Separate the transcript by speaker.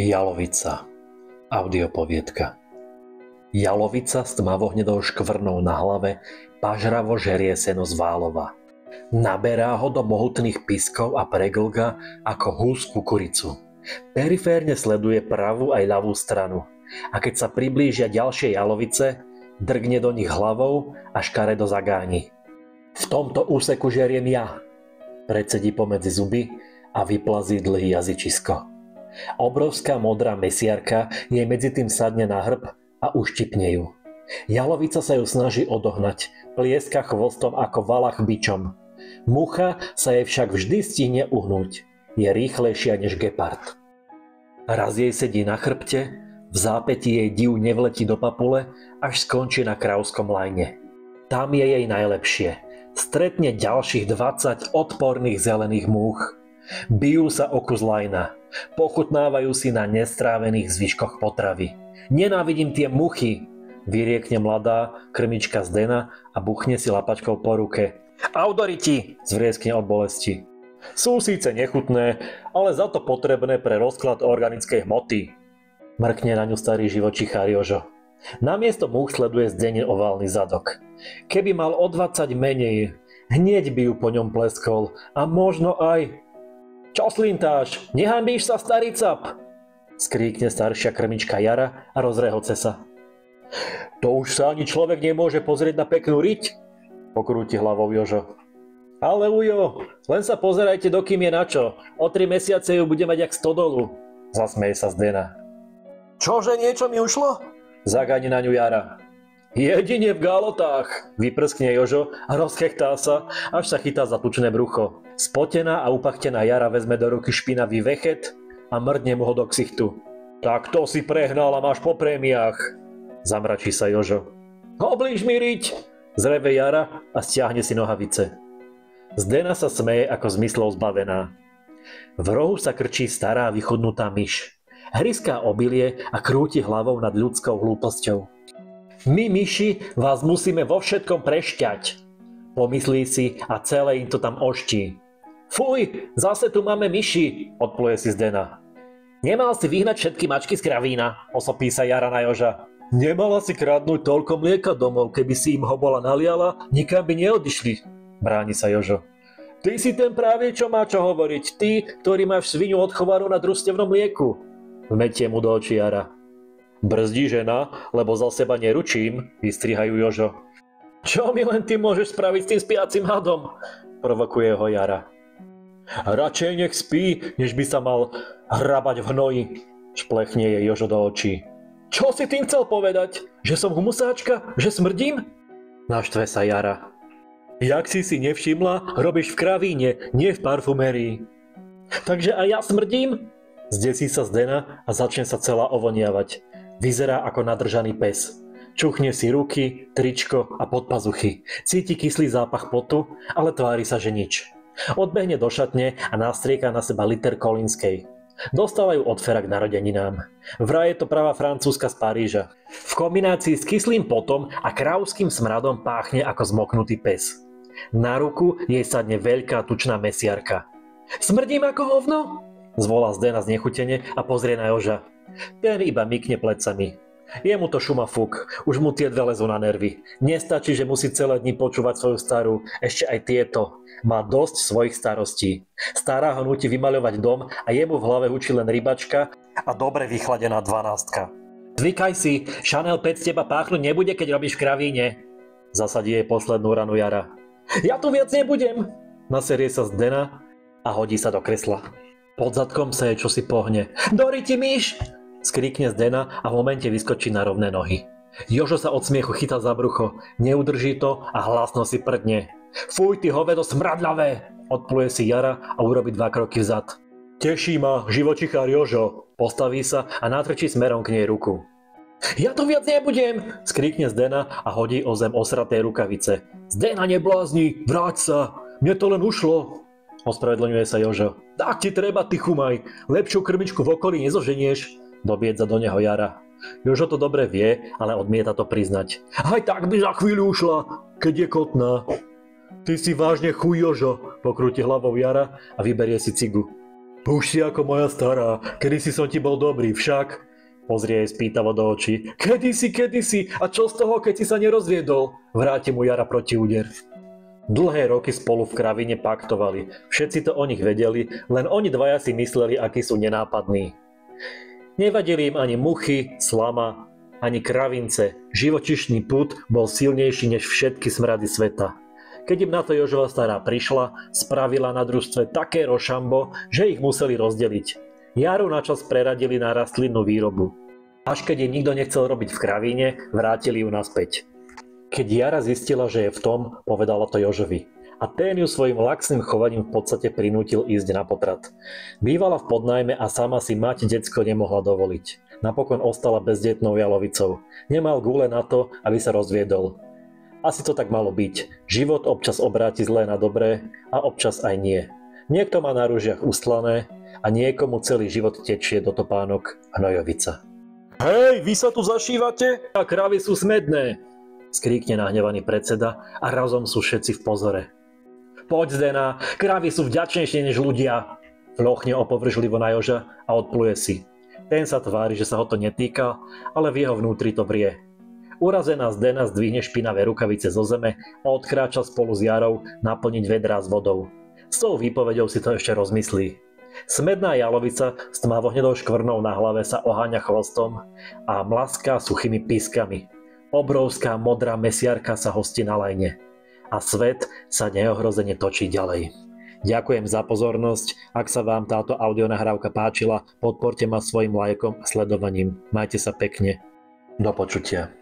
Speaker 1: Jalovica. Audiopoviedka. Jalovica s tmavohnedou škvrnou na hlave pažravo žerie seno z válova. Naberá ho do mohutných piskov a preglga ako hus kukuricu. Periférne sleduje pravú aj ľavú stranu. A keď sa priblížia ďalšie jalovice, drgne do nich hlavou a škaredo zagáni. V tomto úseku žeriem ja, predsedí pomedzi zuby a vyplazí dlhý jazyčisko. Obrovská modrá mesiarka jej medzi tým sadne na hrb a uštipne ju. Jalovica sa ju snaží odohnať, plieska chvostom ako valach bičom. Mucha sa jej však vždy stihne uhnúť. Je rýchlejšia než gepard. Raz jej sedí na chrbte, v zápätí jej div nevletí do papule, až skončí na kráľovskom lajne. Tam je jej najlepšie. Stretne ďalších 20 odporných zelených múch. Bijú sa o kus lajna. Pochutnávajú si na nestrávených zvyškoch potravy. Nenávidím tie muchy, vyriekne mladá krmička Zdena a buchne si lapačkou po ruke. Audoriti, zvrieskne od bolesti. Sú síce nechutné, ale za to potrebné pre rozklad organickej hmoty. Mrkne na ňu starý živočíchár Jožo. Namiesto múch sleduje Zdenin oválny zadok. Keby mal o 20 menej, hneď by ju po ňom pleskol a možno aj... Čo slintáš? Nehanbíš sa, starý cap? Skríkne staršia krmička Jara a rozrehoce sa. To už sa ani človek nemôže pozrieť na peknú riť? Pokrúti hlavou Jožo. Ale ujo, len sa pozerajte, dokým je na čo. O 3 mesiace ju bude mať jak stodolu. Zasmeje sa Zdena. Čože, niečo mi ušlo? Zagáni na ňu Jara. Jedine v galotách, vyprskne Jožo a rozchechtá sa, až sa chytá za tučné brucho. Spotená a upachtená Jara vezme do ruky špinavý vechet a mrdne mu ho do ksichtu. Tak to si prehnal a máš po prémiách, zamračí sa Jožo. Oblíž mi riť, zreve Jara a stiahne si nohavice. Zdena sa smeje ako zmyslov zbavená. V rohu sa krčí stará vychudnutá myš. Hryská obilie a krúti hlavou nad ľudskou hlúposťou. My, myši, vás musíme vo všetkom prešťať, pomyslí si a celé im to tam oští. Fuj, zase tu máme myši, odpluje si Zdena. Nemal si vyhnať všetky mačky z kravína, osopí sa Jara na Joža. Nemala si kradnúť toľko mlieka domov, keby si im ho bola naliala, nikam by neodišli, bráni sa Jožo. Ty si ten práve, čo má čo hovoriť, ty, ktorý máš svinu od chovaru na družstevnom mlieku, vmetie mu do očí Jara. Brzdí žena, lebo za seba neručím, vystrihajú Jožo. Čo mi len ty môžeš spraviť s tým spiacim hadom? Provokuje ho Jara. Radšej nech spí, než by sa mal hrabať v hnoji, šplechne jej Jožo do očí. Čo si tým chcel povedať? Že som humusáčka? Že smrdím? Naštve sa Jara. Jak si nevšimla, robíš v kravíne, nie v parfumérii. Takže aj ja smrdím? Zdesí sa Zdena a začne sa celá ovoniavať. Vyzerá ako nadržaný pes. Čuchne si ruky, tričko a podpazuchy. Cíti kyslý zápach potu, ale tvári sa, že nič. Odbehne do šatne a nastrieka na seba liter kolínskej. Dostala ju od Fera k narodeninám. Vraj je to pravá francúzska z Paríža. V kombinácii s kyslým potom a kráľovským smradom páchne ako zmoknutý pes. Na ruku jej sadne veľká tučná mesiarka. Smrdím ako hovno? Zvolá Zdena znechutene a pozrie na Joža. Ten iba mykne plecami. Je mu to šuma fuk, už mu tie dve lezú na nervy. Nestačí, že musí celé dni počúvať svoju starú, ešte aj tieto. Má dosť svojich starostí. Stará ho núti vymaľovať dom a jemu v hlave hučí len rybačka a dobre vychladená 12. Zvykaj si, Chanel 5 z teba páchnuť nebude, keď robíš v kravíne. Zasadí jej poslednú ranu Jara. Ja tu viac nebudem, naserie sa Zdena a hodí sa do kresla. Pod zadkom sa jej čosi pohne. Dori ti myš! Skríkne Zdena a v momente vyskočí na rovné nohy. Jožo sa od smiechu chytá za brucho, neudrží to a hlasno si prdne. Fuj, ty hovedo smradľavé! Odpluje si Jara a urobí 2 kroky vzad. Teší ma, živočichár Jožo! Postaví sa a natrčí smerom k nej ruku. Ja to viac nebudem! Skríkne Zdena a hodí o zem osraté rukavice. Zdena, neblázni, vráť sa! Mne to len ušlo! Ospravedlňuje sa Jožo. Tak ti treba, ty chumaj! Lepšiu krmičku v okolí nezoženieš! Dobiedza do neho Jara. Jožo to dobre vie, ale odmieta to priznať. Aj tak by za chvíľu ušla, keď je kotná. Ty si vážne chuj, Jožo, pokrúti hlavou Jara a vyberie si cigu. Už si ako moja stará, kedysi som ti bol dobrý, však? Pozrie jej spýtavo do očí. Kedysi, a čo z toho, keď si sa nerozviedol? Vráti mu Jara protiúder. Dlhé roky spolu v kravine paktovali, všetci to o nich vedeli, len oni dvaja si mysleli, akí sú nenápadní. Nevadili im ani muchy, slama, ani kravince, živočišný pud bol silnejší než všetky smrady sveta. Keď im na to Jožova stará prišla, spravila na družstve také rošambo, že ich museli rozdeliť. Jaru načas preradili na rastlinnú výrobu. Až keď jej nikto nechcel robiť v kravíne, vrátili ju naspäť. Keď Jara zistila, že je v tom, povedala to Jožovi. A ten ju svojim laxným chovaním v podstate prinútil ísť na potrat. Bývala v podnájme a sama si mať decko nemohla dovoliť. Napokon ostala bezdetnou jalovicou. Nemal gule na to, aby sa rozviedol. Asi to tak malo byť. Život občas obráti zlé na dobré a občas aj nie. Niekto má na rúžiach ustlané a niekomu celý život tečie do topánok hnojovica. Hej, vy sa tu zašívate? A kravy sú smedné, skríkne nahnevaný predseda a razom sú všetci v pozore. Poď Zdena, kravy sú vďačnejšie než ľudia, flochne opovržlivo na Joža a odpluje si. Ten sa tvári, že sa ho to netýka, ale v jeho vnútri to vrie. Urazená Zdena zdvihne špinavé rukavice zo zeme a odkráča spolu s Jarou naplniť vedrá s vodou. S tou výpovedou si to ešte rozmyslí. Smedná jalovica s tmavohnedou škvrnou na hlave sa oháňa chvostom a mlaská suchými pískami. Obrovská modrá mesiarka sa hostí na lajne. A svet sa neohrozene točí ďalej. Ďakujem za pozornosť. Ak sa vám táto audionahrávka páčila, podporte ma svojim lajkom a sledovaním. Majte sa pekne. Do počutia.